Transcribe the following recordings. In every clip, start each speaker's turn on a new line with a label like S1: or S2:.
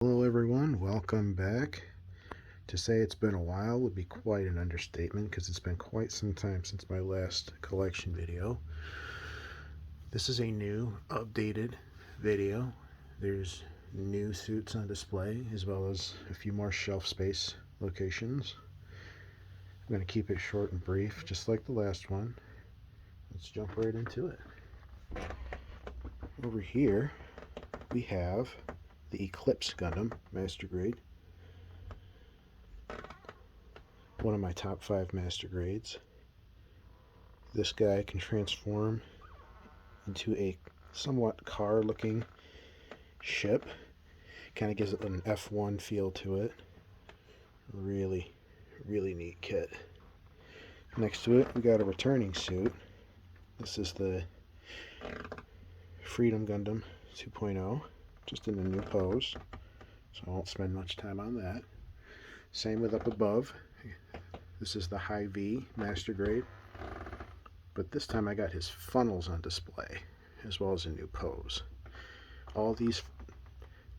S1: Hello everyone, welcome back. To say it's been a while would be quite an understatement because it's been quite some time since my last collection video. This is a new, updated video. There's new suits on display as well as a few more shelf space locations. I'm going to keep it short and brief just like the last one. Let's jump right into it. Over here we have the Eclipse Gundam Master Grade. One of my top 5 Master Grades. This guy can transform into a somewhat car looking ship. Kind of gives it an F1 feel to it. Really neat kit. Next to it we got a returning suit. This is the Freedom Gundam 2.0, just in a new pose, so I won't spend much time on that. Same with up above. This is the High V Master Grade, but this time I got his funnels on display as well as a new pose. All these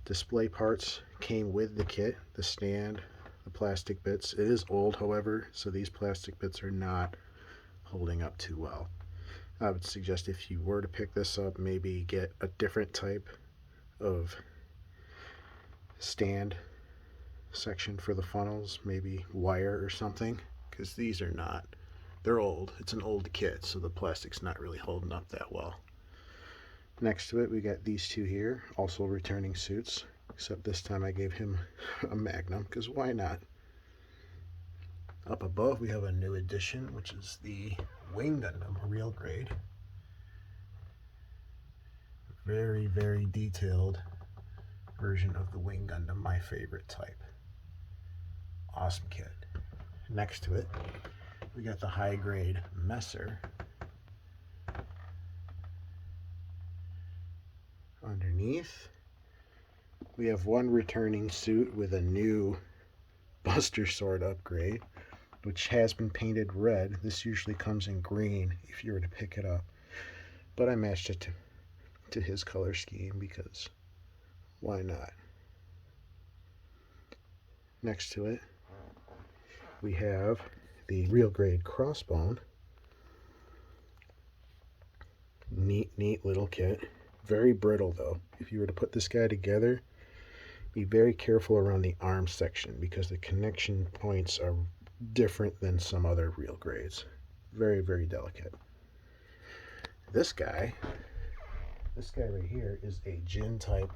S1: display parts came with the kit, the stand, the plastic bits. It is old, however, so these plastic bits are not holding up too well. I would suggest if you were to pick this up, maybe get a different type of stand section for the funnels, maybe wire or something, because these are not, they're old. It's an old kit, so the plastic's not really holding up that well. Next to it we got these two here, also returning suits, except this time I gave him a Magnum, because why not? Up above we have a new addition, which is the Wing Gundam Real Grade. Very detailed version of the Wing Gundam, my favorite type. Awesome kit. Next to it we got the high grade Messer. Underneath we have one returning suit with a new Buster Sword upgrade, which has been painted red. This usually comes in green if you were to pick it up, but I matched it to his color scheme because why not? Next to it we have the Real Grade Crossbone. Neat little kit. Very brittle though. If you were to put this guy together, be very careful around the arm section because the connection points are different than some other Real Grades. Very delicate. This guy right here is a Jin type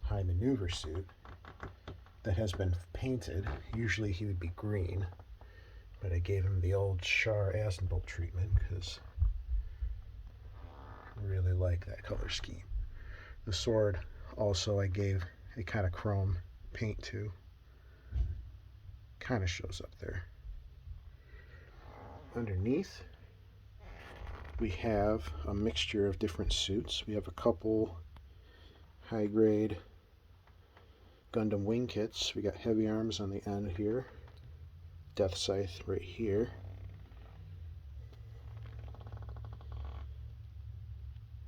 S1: high maneuver suit that has been painted. Usually he would be green, but I gave him the old Char Aznavour treatment because I really like that color scheme. The sword also I gave a kind of chrome paint to. Kind of shows up there. Underneath we have a mixture of different suits. We have a couple high grade Gundam wing kits. We got heavy arms on the end here, Death Scythe right here.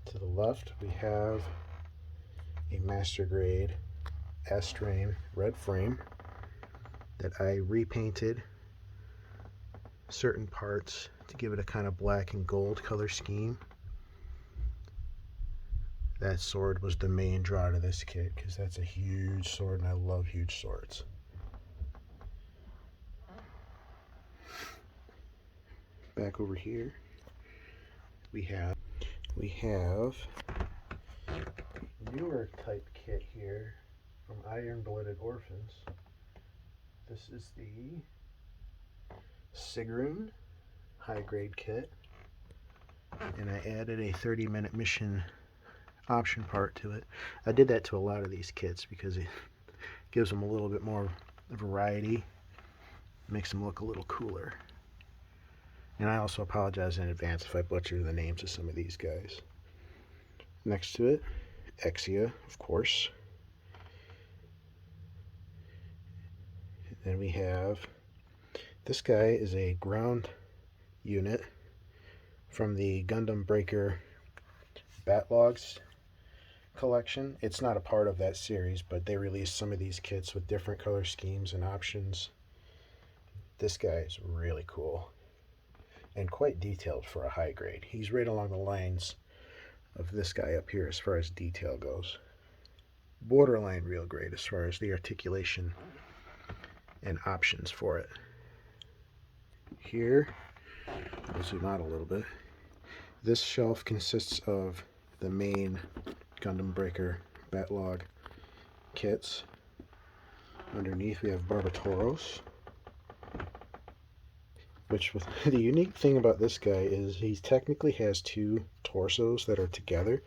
S1: To the left we have a Master Grade S-Train red frame that I repainted certain parts to give it a kind of black and gold color scheme. That sword was the main draw to this kit because that's a huge sword and I love huge swords. Back over here we have newer type kit here from Iron Blooded Orphans. This is the Sigrun high grade kit, and I added a 30-minute mission option part to it. I did that to a lot of these kits because it gives them a little bit more variety, makes them look a little cooler. And I also apologize in advance if I butcher the names of some of these guys. Next to it, Exia, of course. Then we have, this guy is a ground unit from the Gundam Breaker Batlogs collection. It's not a part of that series, but they released some of these kits with different color schemes and options. This guy is really cool and quite detailed for a high grade. He's right along the lines of this guy up here as far as detail goes. Borderline real grade as far as the articulation and options for it. Here, I'll zoom out a little bit. This shelf consists of the main Gundam Breaker Batlog kits. Underneath we have Barbatoros, which the unique thing about this guy is he technically has two torsos that are together,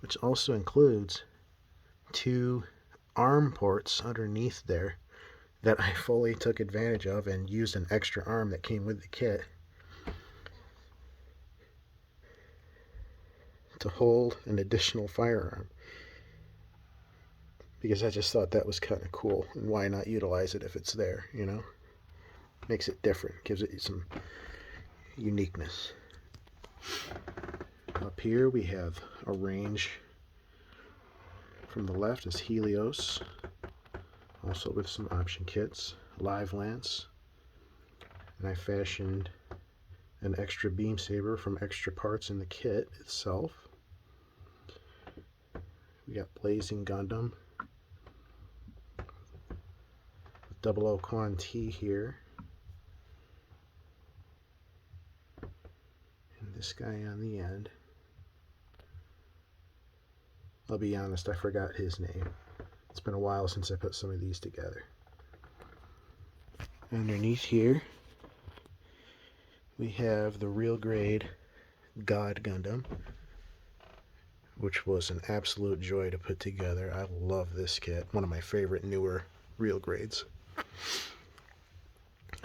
S1: which also includes two arm ports underneath there that I fully took advantage of and used an extra arm that came with the kit to hold an additional firearm, because I just thought that was kind of cool, and why not utilize it if it's there, you know? Makes it different, gives it some uniqueness. Up here we have a range. From the left is Helios, also with some option kits, Live Lance, and I fashioned an extra beam saber from extra parts in the kit itself. We got Blazing Gundam, Double O Quan T here, and this guy on the end. I'll be honest, I forgot his name. It's been a while since I put some of these together. Underneath here, we have the real grade God Gundam, which was an absolute joy to put together. I love this kit, one of my favorite newer real grades.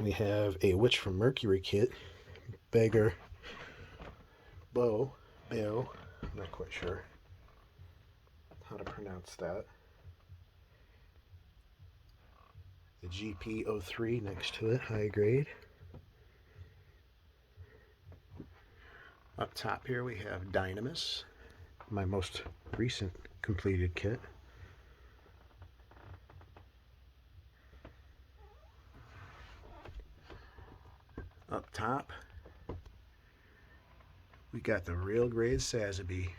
S1: We have a Witch from Mercury kit, Beggar Bill, I'm not quite sure how to pronounce that. The GP03 next to it, high grade. Up top here we have Dynamis, my most recent completed kit. Up top we got the real grade Sazabi,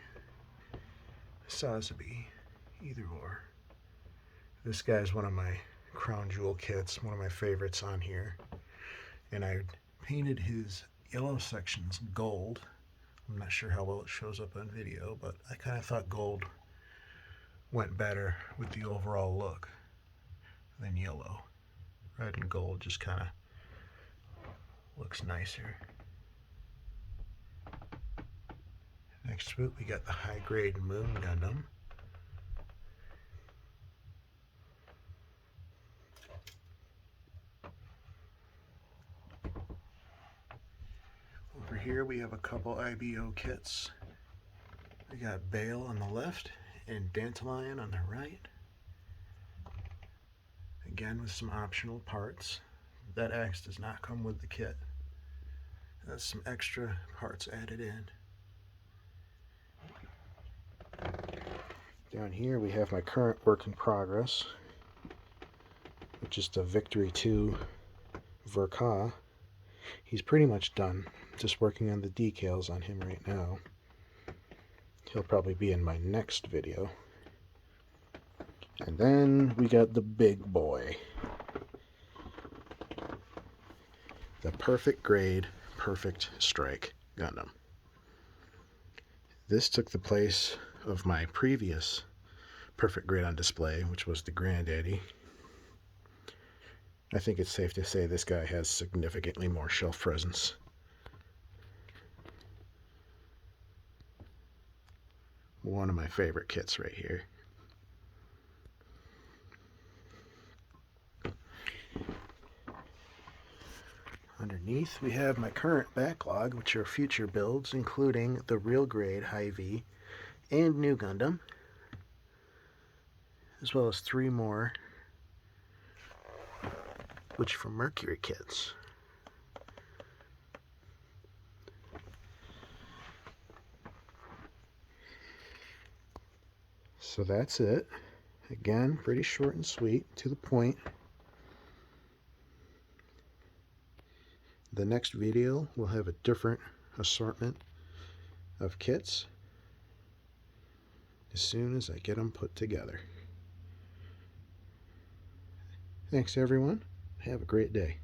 S1: either or. This guy's one of my crown jewel kits, one of my favorites on here, and I painted his yellow sections gold. I'm not sure how well it shows up on video, but I kind of thought gold went better with the overall look than yellow. Red and gold just kind of looks nicer. Next to it we got the high grade Moon Gundam. Over here we have a couple IBO kits. We got Bale on the left and Dandelion on the right. Again with some optional parts. That axe does not come with the kit. That's some extra parts added in. Down here we have my current work in progress, which is the Victory 2 Verka. He's pretty much done. Just working on the decals on him right now. He'll probably be in my next video. And then we got the big boy. The Perfect Grade, Perfect Strike Gundam. This took the place of my previous Perfect Grade on display, which was the Granddaddy. I think it's safe to say this guy has significantly more shelf presence. One of my favorite kits right here. Underneath we have my current backlog, which are future builds, including the real grade Hy-Vee and New Gundam, as well as 3 more Witch from Mercury kits. So that's it. Again, pretty short and sweet, to the point. The next video will have a different assortment of kits as soon as I get them put together. Thanks everyone. Have a great day.